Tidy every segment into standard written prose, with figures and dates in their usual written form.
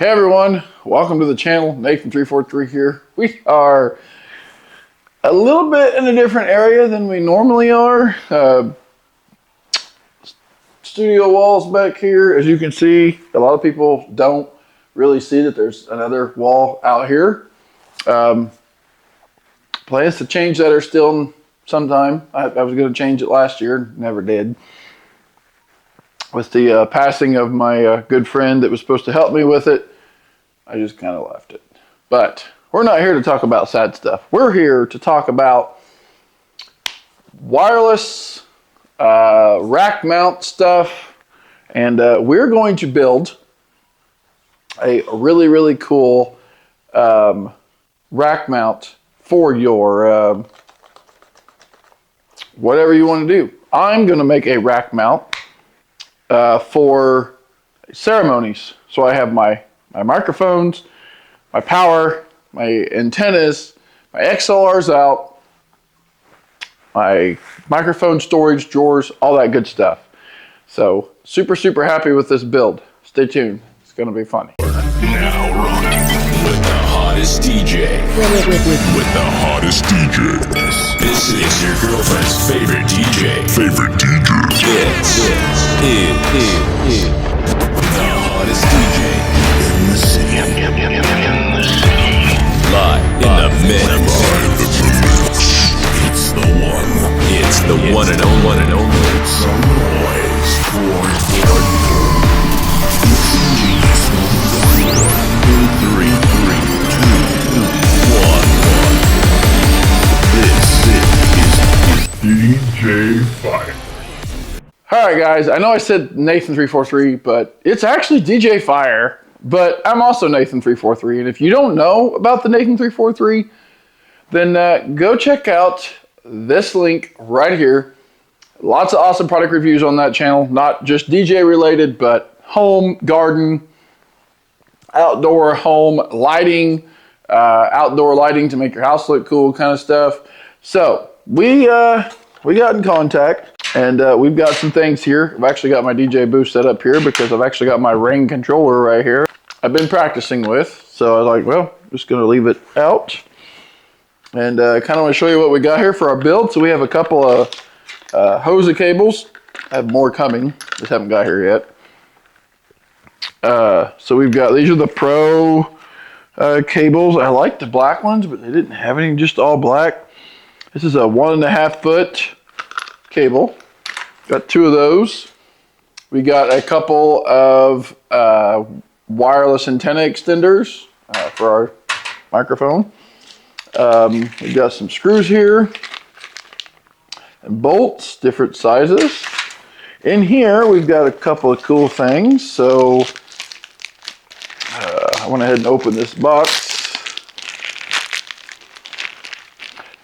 Hey everyone, welcome to the channel. Nathan343 here. We are a little bit in a different area than we normally are. Studio walls back here, as you can see, a lot of people don't really see that there's another wall out here. Plans to change that are still sometime. I was going to change it last year, never did. With the passing of my good friend that was supposed to help me with it, I just kind of left it. But we're not here to talk about sad stuff. We're here to talk about wireless rack mount stuff. And we're going to build a really cool rack mount for your whatever you want to do. I'm going to make a rack mount for ceremonies. So I have my microphones, my power, my antennas, my XLRs out, my microphone storage drawers, all that good stuff. So super happy with this build. Stay tuned. It's going to be fun. Now rocking with the hottest DJ. With the hottest DJ. This is your girlfriend's favorite DJ. This is the hottest DJ in the city. Live in the mix. It's the one. It's the one and only. Some noise for Gator. In 3, 2, 1. This is DJ Fire. Alright guys, I know I said Nathan343, but it's actually DJ Fire. But I'm also Nathan343, and if you don't know about the Nathan343, then go check out this link right here. Lots of awesome product reviews on that channel, not just DJ related, but home, garden, outdoor home lighting, outdoor lighting to make your house look cool kind of stuff. So we got in contact. And we've got some things here. I've actually got my DJ booth set up here because I've actually got my REAN controller right here I've been practicing with. So I was like, well, I'm just going to leave it out. And kind of want to show you what we got here for our build. So we have a couple of Hosa cables. I have more coming. Just haven't got here yet. So we've got, these are the Pro cables. I like the black ones, but they didn't have any just all black. This is a 1.5 foot cable. Got two of those. We got a couple of wireless antenna extenders for our microphone. We've got some screws here and bolts, different sizes. In here, we've got a couple of cool things. So I went ahead and opened this box.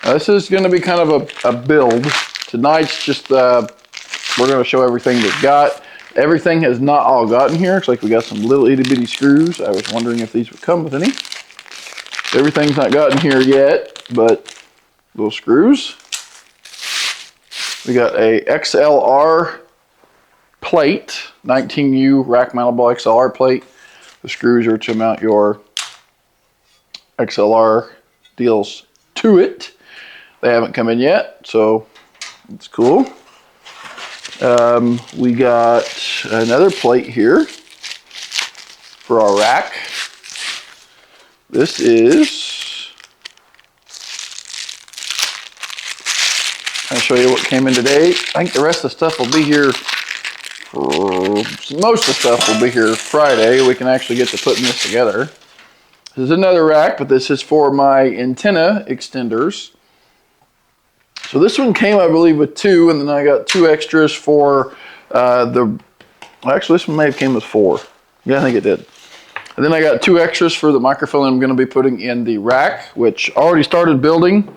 Now, this is going to be kind of a build. Tonight's just, we're going to show everything we've got. Everything has not all gotten here. Looks like we got some little itty bitty screws. I was wondering if these would come with any. Everything's not gotten here yet, but little screws. We got a XLR plate, 19U rack mountable XLR plate. The screws are to mount your XLR deals to it. They haven't come in yet, so it's cool. We got another plate here for our rack. This is, I'll show you what came in today. I think the rest of the stuff will be here, most of the stuff will be here Friday. We can actually get to putting this together. This is another rack, but this is for my antenna extenders. So this one came, I believe, with two, and then I got two extras for actually this one may have came with 4. Yeah, I think it did. And then I got 2 extras for the microphone I'm going to be putting in the rack, which already started building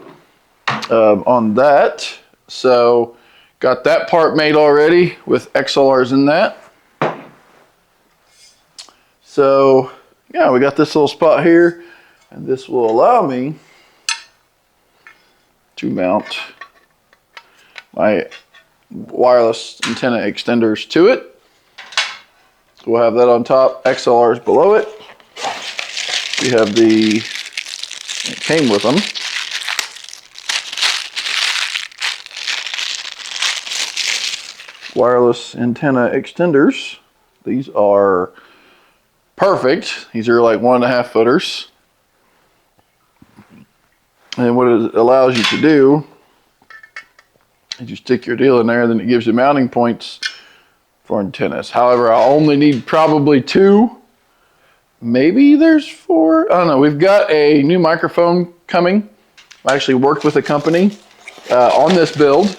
on that. So got that part made already with XLRs in that. So yeah, we got this little spot here, and this will allow me to mount my wireless antenna extenders to it. So we'll have that on top, XLRs below it. we have it came with them. Wireless antenna extenders. These are perfect. These are like 1.5 footers. And what it allows you to do is you stick your deal in there, and then it gives you mounting points for antennas. However, I only need probably 2. Maybe there's 4. I don't know. We've got a new microphone coming. I actually worked with a company on this build.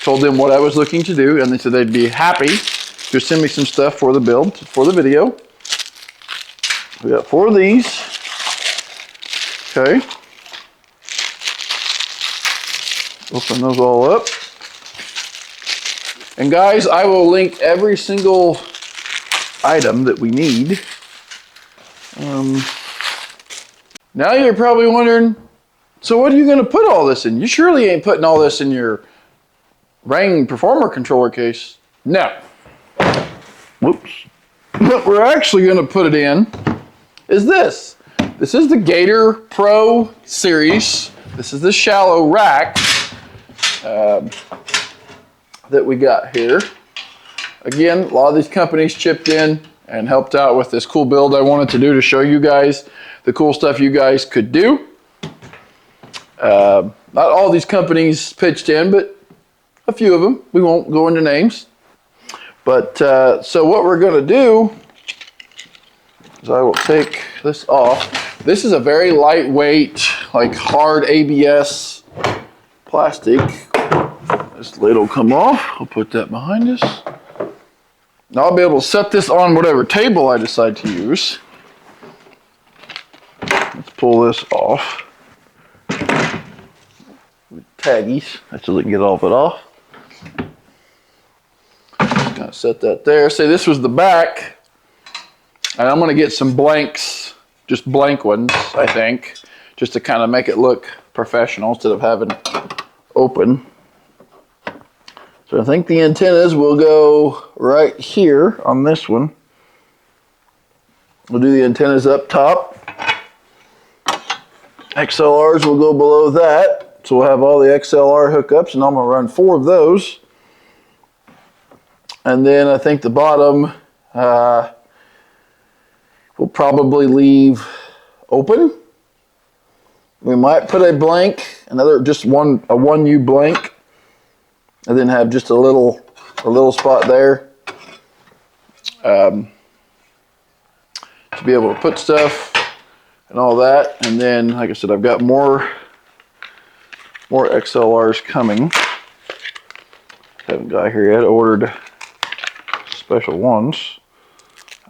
Told them what I was looking to do, and they said they'd be happy to send me some stuff for the build, for the video. We got 4 of these. Okay. Open those all up. And guys, I will link every single item that we need. Now you're probably wondering, so what are you going to put all this in? You surely ain't putting all this in your REAN Performer controller case. No. Whoops. What we're actually going to put it in is this. This is the Gator Pro series. This is the shallow rack that we got here. Again, a lot of these companies chipped in and helped out with this cool build I wanted to do to show you guys the cool stuff you guys could do. Not all these companies pitched in, but a few of them. We won't go into names. But so what we're going to do is I will take this off. This is a very lightweight, like hard ABS plastic. This lid will come off. I'll put that behind us. Now I'll be able to set this on whatever table I decide to use. Let's pull this off. With taggies, that's so we can get all of it off. Just gonna set that there. Say this was the back, and I'm gonna get some blanks, just blank ones, I think, just to kind of make it look professional instead of having it open. So I think the antennas will go right here on this one. We'll do the antennas up top. XLRs will go below that. So we'll have all the XLR hookups, and I'm going to run 4 of those. And then I think the bottom we'll probably leave open. We might put a blank, a 1U blank, and then have just a little spot there to be able to put stuff and all that. And then, like I said, I've got more XLRs coming. Haven't got here yet. Ordered special ones.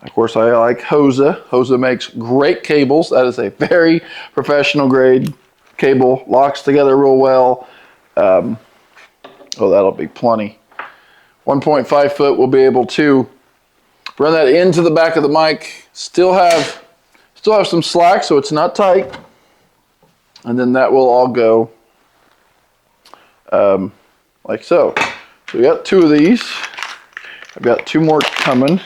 Of course, I like Hosa. Hosa makes great cables. That is a very professional grade cable. Locks together real well. Oh, that'll be plenty. 1.5 foot, we'll be able to run that into the back of the mic. Still have some slack, so it's not tight. And then that will all go like so. So we got 2 of these. I've got 2 more coming.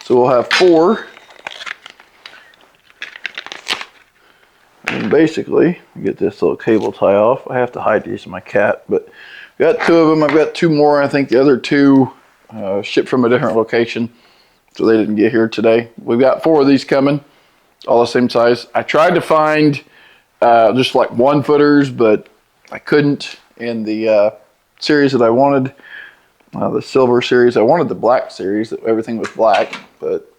So we'll have 4. And basically, get this little cable tie off. I have to hide these in my cat, but got 2 of them. I've got 2 more. I think the other 2 shipped from a different location, so they didn't get here today. We've got 4 of these coming, all the same size. I tried to find just like 1 footers, but I couldn't in the series that I wanted, the silver series. I wanted the black series, that everything was black, but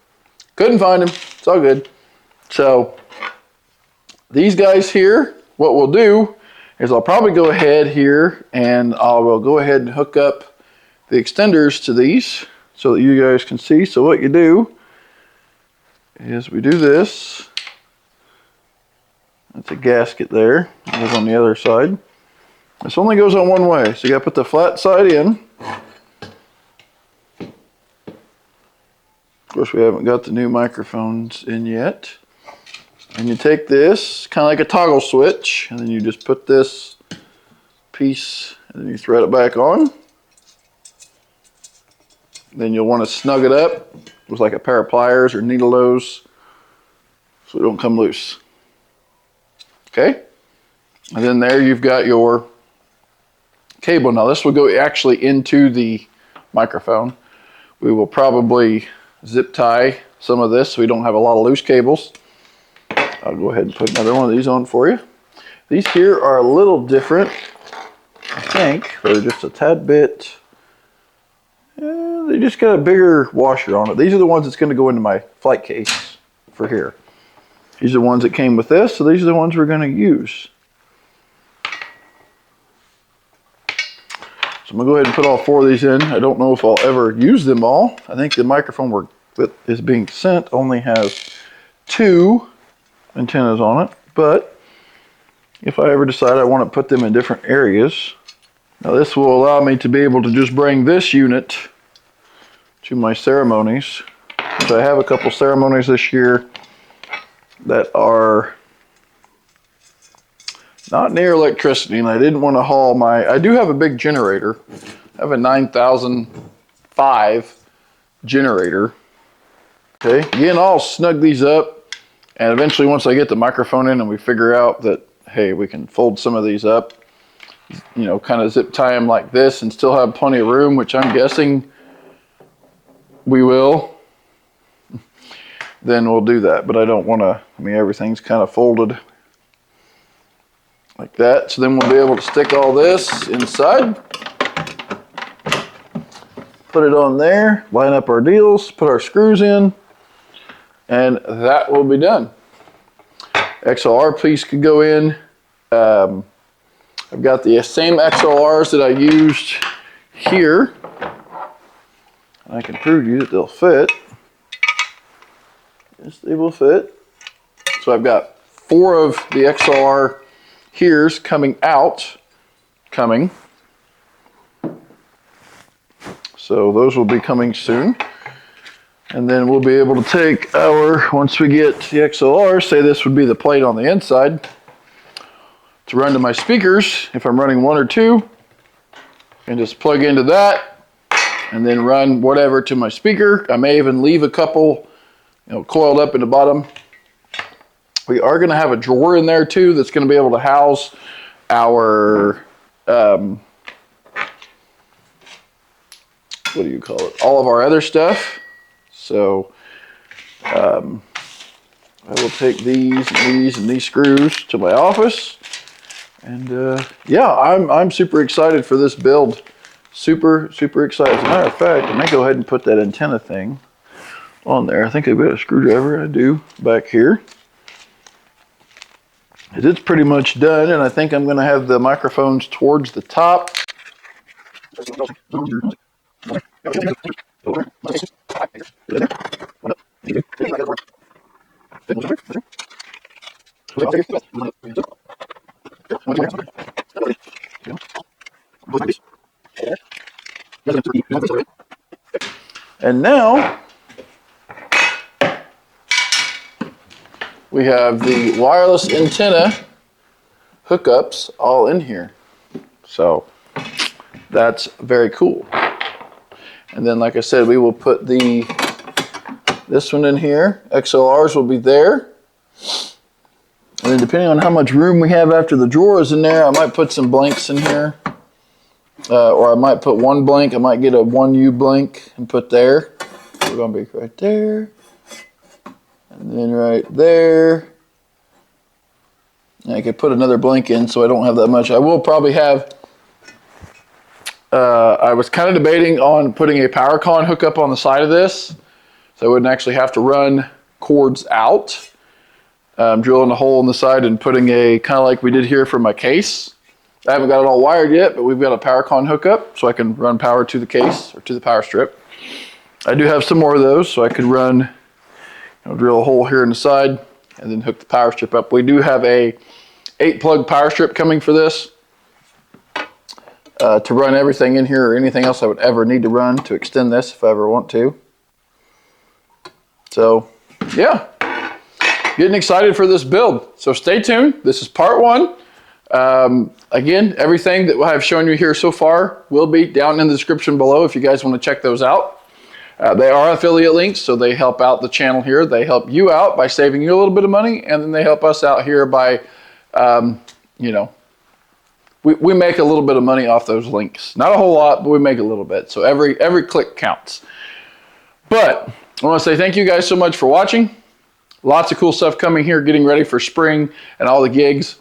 couldn't find them. It's all good. So these guys here, what we'll do is I'll probably go ahead here and I will go ahead and hook up the extenders to these so that you guys can see. So what you do is we do this. That's a gasket there. It goes on the other side. This only goes on one way, so you got to put the flat side in. Of course, we haven't got the new microphones in yet. And you take this, kind of like a toggle switch, and then you just put this piece, and then you thread it back on. Then you'll want to snug it up with like a pair of pliers or needle nose. so it don't come loose. Okay, and then there you've got your cable. Now this will go actually into the microphone. We will probably zip tie some of this so we don't have a lot of loose cables. I'll go ahead and put another one of these on for you. These here are a little different, I think. They're just a tad bit, they just got a bigger washer on it. These are the ones that's going to go into my flight case for here. These are the ones that came with this, so these are the ones we're going to use. So I'm going to go ahead and put all 4 of these in. I don't know if I'll ever use them all. I think the microphone that is being sent only has 2 antennas on it, but if I ever decide I want to put them in different areas, now this will allow me to be able to just bring this unit to my ceremonies. So I have a couple ceremonies this year that are not near electricity, and I didn't want to haul I do have a big generator. I have a 9005 generator. Okay, again, I'll snug these up, and eventually once I get the microphone in and we figure out that, hey, we can fold some of these up, you know, kind of zip tie them like this and still have plenty of room, which I'm guessing we will, then we'll do that. But I don't want to, I mean, everything's kind of folded like that. So then we'll be able to stick all this inside, put it on there, line up our deals, put our screws in, and that will be done. XLR piece could go in. I've got the same XLRs that I used here. I can prove to you that they'll fit. Yes, they will fit. So I've got 4 of the XLR here's coming out, So those will be coming soon. And then we'll be able to take once we get the XLR, say this would be the plate on the inside, to run to my speakers if I'm running 1 or 2, and just plug into that and then run whatever to my speaker. I may even leave a couple, you know, coiled up in the bottom. We are going to have a drawer in there too that's going to be able to house our what do you call it? All of our other stuff. So I will take these and these screws to my office, and yeah, I'm super excited for this build. Super excited. As a matter of fact, I may go ahead and put that antenna thing on there. I think I've got a screwdriver. I do back here. It's pretty much done, and I think I'm going to have the microphones towards the top. And now we have the wireless antenna hookups all in here. So that's very cool. And then, like I said, we will put this one in here. XLRs will be there. And then depending on how much room we have after the drawers in there, I might put some blanks in here. Or I might put 1 blank. I might get a 1U blank and put there. We're going to be right there. And then right there. And I could put another blank in so I don't have that much. I will probably have, I was kind of debating on putting a power con hookup on the side of this, so I wouldn't actually have to run cords out. Drilling a hole in the side and putting a, kind of like we did here for my case. I haven't got it all wired yet, but we've got a power con hookup so I can run power to the case or to the power strip. I do have some more of those, so I could run, you know, drill a hole here in the side and then hook the power strip up. We do have a 8-plug power strip coming for this to run everything in here or anything else I would ever need to run to extend this if I ever want to. So yeah, getting excited for this build. So stay tuned. This is part 1. Again, everything that I've shown you here so far will be down in the description below if you guys want to check those out. They are affiliate links, so they help out the channel here. They help you out by saving you a little bit of money, and then they help us out here by, you know, we make a little bit of money off those links. Not a whole lot, but we make a little bit. So every click counts. But I want to say thank you guys so much for watching. Lots of cool stuff coming here, getting ready for spring and all the gigs.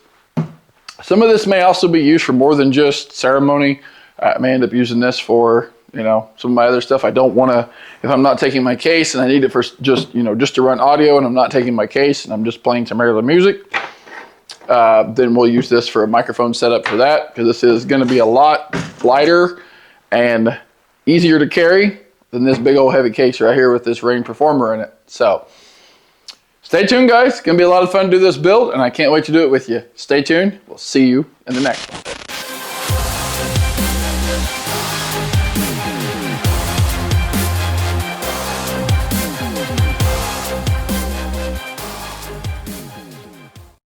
Some of this may also be used for more than just ceremony. I may end up using this for, you know, some of my other stuff. I don't want to, if I'm not taking my case and I need it for just, you know, just to run audio and I'm not taking my case and I'm just playing some regular music, then we'll use this for a microphone setup for that, because this is going to be a lot lighter and easier to carry than this big old heavy case right here with this REAN Performer in it. So stay tuned, guys. It's going to be a lot of fun to do this build, and I can't wait to do it with you. Stay tuned. We'll see you in the next one.